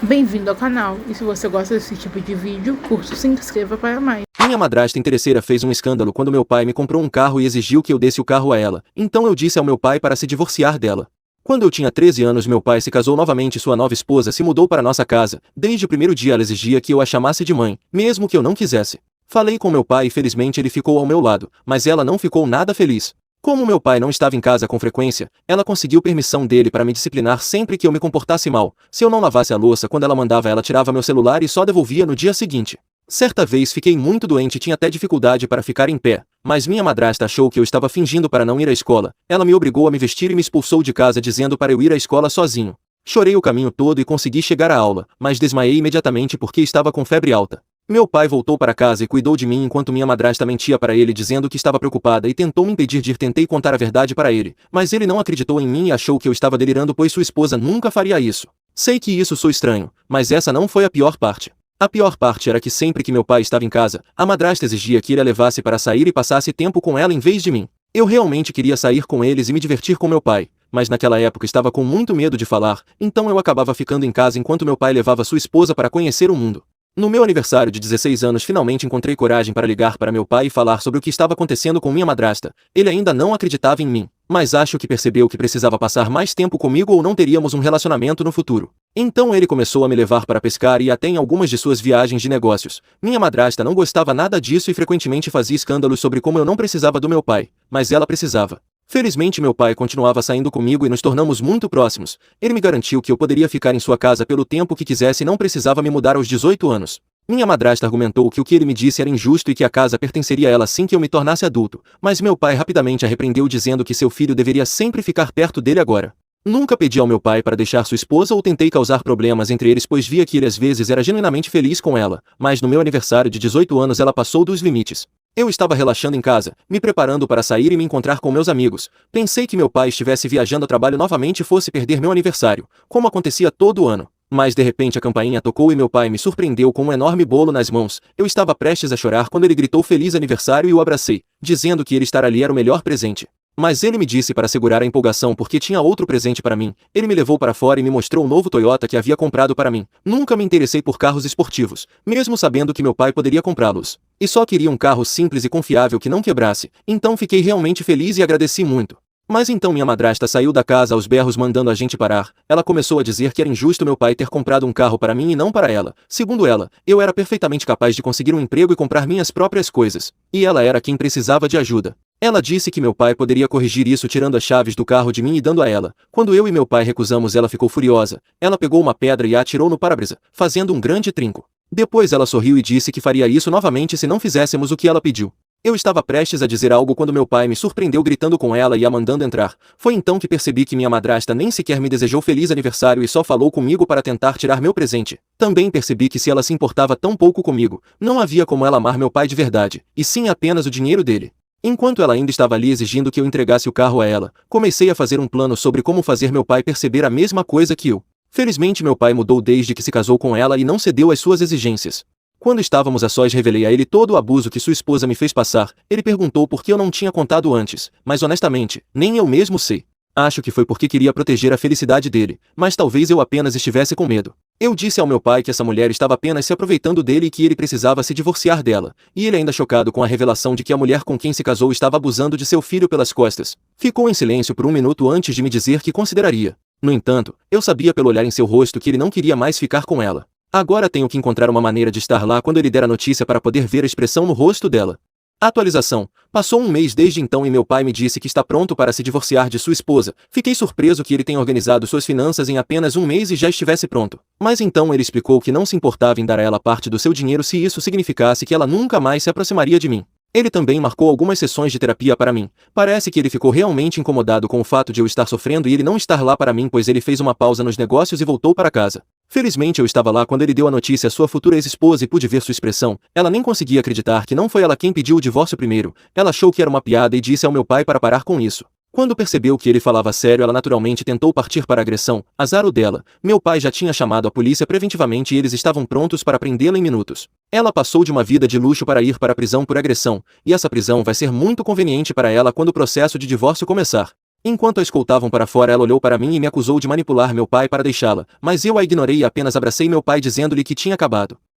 Bem-vindo ao canal, e se você gosta desse tipo de vídeo, curta e se inscreva para mais. Minha madrasta interesseira fez um escândalo quando meu pai me comprou um carro e exigiu que eu desse o carro a ela, então eu disse ao meu pai para se divorciar dela. Quando eu tinha 13 anos meu pai se casou novamente e sua nova esposa se mudou para nossa casa. Desde o primeiro dia ela exigia que eu a chamasse de mãe, mesmo que eu não quisesse. Falei com meu pai e felizmente ele ficou ao meu lado, mas ela não ficou nada feliz. Como meu pai não estava em casa com frequência, ela conseguiu permissão dele para me disciplinar sempre que eu me comportasse mal. Se eu não lavasse a louça quando ela mandava, ela tirava meu celular e só devolvia no dia seguinte. Certa vez fiquei muito doente e tinha até dificuldade para ficar em pé, mas minha madrasta achou que eu estava fingindo para não ir à escola. Ela me obrigou a me vestir e me expulsou de casa dizendo para eu ir à escola sozinho. Chorei o caminho todo e consegui chegar à aula, mas desmaiei imediatamente porque estava com febre alta. Meu pai voltou para casa e cuidou de mim enquanto minha madrasta mentia para ele dizendo que estava preocupada e tentou me impedir de ir. Tentei contar a verdade para ele, mas ele não acreditou em mim e achou que eu estava delirando pois sua esposa nunca faria isso. Sei que isso sou estranho, mas essa não foi a pior parte. A pior parte era que sempre que meu pai estava em casa, a madrasta exigia que ele a levasse para sair e passasse tempo com ela em vez de mim. Eu realmente queria sair com eles e me divertir com meu pai, mas naquela época estava com muito medo de falar, então eu acabava ficando em casa enquanto meu pai levava sua esposa para conhecer o mundo. No meu aniversário de 16 anos finalmente encontrei coragem para ligar para meu pai e falar sobre o que estava acontecendo com minha madrasta. Ele ainda não acreditava em mim, mas acho que percebeu que precisava passar mais tempo comigo ou não teríamos um relacionamento no futuro. Então ele começou a me levar para pescar e até em algumas de suas viagens de negócios. Minha madrasta não gostava nada disso e frequentemente fazia escândalos sobre como eu não precisava do meu pai, mas ela precisava. Felizmente meu pai continuava saindo comigo e nos tornamos muito próximos. Ele me garantiu que eu poderia ficar em sua casa pelo tempo que quisesse e não precisava me mudar aos 18 anos. Minha madrasta argumentou que o que ele me disse era injusto e que a casa pertenceria a ela assim que eu me tornasse adulto, mas meu pai rapidamente a repreendeu dizendo que seu filho deveria sempre ficar perto dele agora. Nunca pedi ao meu pai para deixar sua esposa ou tentei causar problemas entre eles pois via que ele às vezes era genuinamente feliz com ela, mas no meu aniversário de 18 anos ela passou dos limites. Eu estava relaxando em casa, me preparando para sair e me encontrar com meus amigos. Pensei que meu pai estivesse viajando a trabalho novamente e fosse perder meu aniversário, como acontecia todo ano. Mas de repente a campainha tocou e meu pai me surpreendeu com um enorme bolo nas mãos. Eu estava prestes a chorar quando ele gritou feliz aniversário e o abracei, dizendo que ele estar ali era o melhor presente. Mas ele me disse para segurar a empolgação porque tinha outro presente para mim. Ele me levou para fora e me mostrou o novo Toyota que havia comprado para mim. Nunca me interessei por carros esportivos, mesmo sabendo que meu pai poderia comprá-los. E só queria um carro simples e confiável que não quebrasse, então fiquei realmente feliz e agradeci muito. Mas então minha madrasta saiu da casa aos berros mandando a gente parar. Ela começou a dizer que era injusto meu pai ter comprado um carro para mim e não para ela. Segundo ela, eu era perfeitamente capaz de conseguir um emprego e comprar minhas próprias coisas. E ela era quem precisava de ajuda. Ela disse que meu pai poderia corrigir isso tirando as chaves do carro de mim e dando a ela. Quando eu e meu pai recusamos, ela ficou furiosa. Ela pegou uma pedra e a atirou no para-brisa, fazendo um grande trinco. Depois ela sorriu e disse que faria isso novamente se não fizéssemos o que ela pediu. Eu estava prestes a dizer algo quando meu pai me surpreendeu gritando com ela e a mandando entrar. Foi então que percebi que minha madrasta nem sequer me desejou feliz aniversário e só falou comigo para tentar tirar meu presente. Também percebi que se ela se importava tão pouco comigo, não havia como ela amar meu pai de verdade, e sim apenas o dinheiro dele. Enquanto ela ainda estava ali exigindo que eu entregasse o carro a ela, comecei a fazer um plano sobre como fazer meu pai perceber a mesma coisa que eu. Felizmente meu pai mudou desde que se casou com ela e não cedeu às suas exigências. Quando estávamos a sós revelei a ele todo o abuso que sua esposa me fez passar. Ele perguntou por que eu não tinha contado antes, mas honestamente, nem eu mesmo sei. Acho que foi porque queria proteger a felicidade dele, mas talvez eu apenas estivesse com medo. Eu disse ao meu pai que essa mulher estava apenas se aproveitando dele e que ele precisava se divorciar dela, e ele ainda chocado com a revelação de que a mulher com quem se casou estava abusando de seu filho pelas costas. Ficou em silêncio por um minuto antes de me dizer que consideraria. No entanto, eu sabia pelo olhar em seu rosto que ele não queria mais ficar com ela. Agora tenho que encontrar uma maneira de estar lá quando ele der a notícia para poder ver a expressão no rosto dela. Atualização. Passou um mês desde então e meu pai me disse que está pronto para se divorciar de sua esposa. Fiquei surpreso que ele tenha organizado suas finanças em apenas um mês e já estivesse pronto. Mas então ele explicou que não se importava em dar a ela parte do seu dinheiro se isso significasse que ela nunca mais se aproximaria de mim. Ele também marcou algumas sessões de terapia para mim. Parece que ele ficou realmente incomodado com o fato de eu estar sofrendo e ele não estar lá para mim pois ele fez uma pausa nos negócios e voltou para casa. Felizmente eu estava lá quando ele deu a notícia à sua futura ex-esposa e pude ver sua expressão. Ela nem conseguia acreditar que não foi ela quem pediu o divórcio primeiro. Ela achou que era uma piada e disse ao meu pai para parar com isso. Quando percebeu que ele falava sério, ela naturalmente tentou partir para a agressão. Azar o dela. Meu pai já tinha chamado a polícia preventivamente e eles estavam prontos para prendê-la em minutos. Ela passou de uma vida de luxo para ir para a prisão por agressão, e essa prisão vai ser muito conveniente para ela quando o processo de divórcio começar. Enquanto a escoltavam para fora, ela olhou para mim e me acusou de manipular meu pai para deixá-la, mas eu a ignorei e apenas abracei meu pai dizendo-lhe que tinha acabado.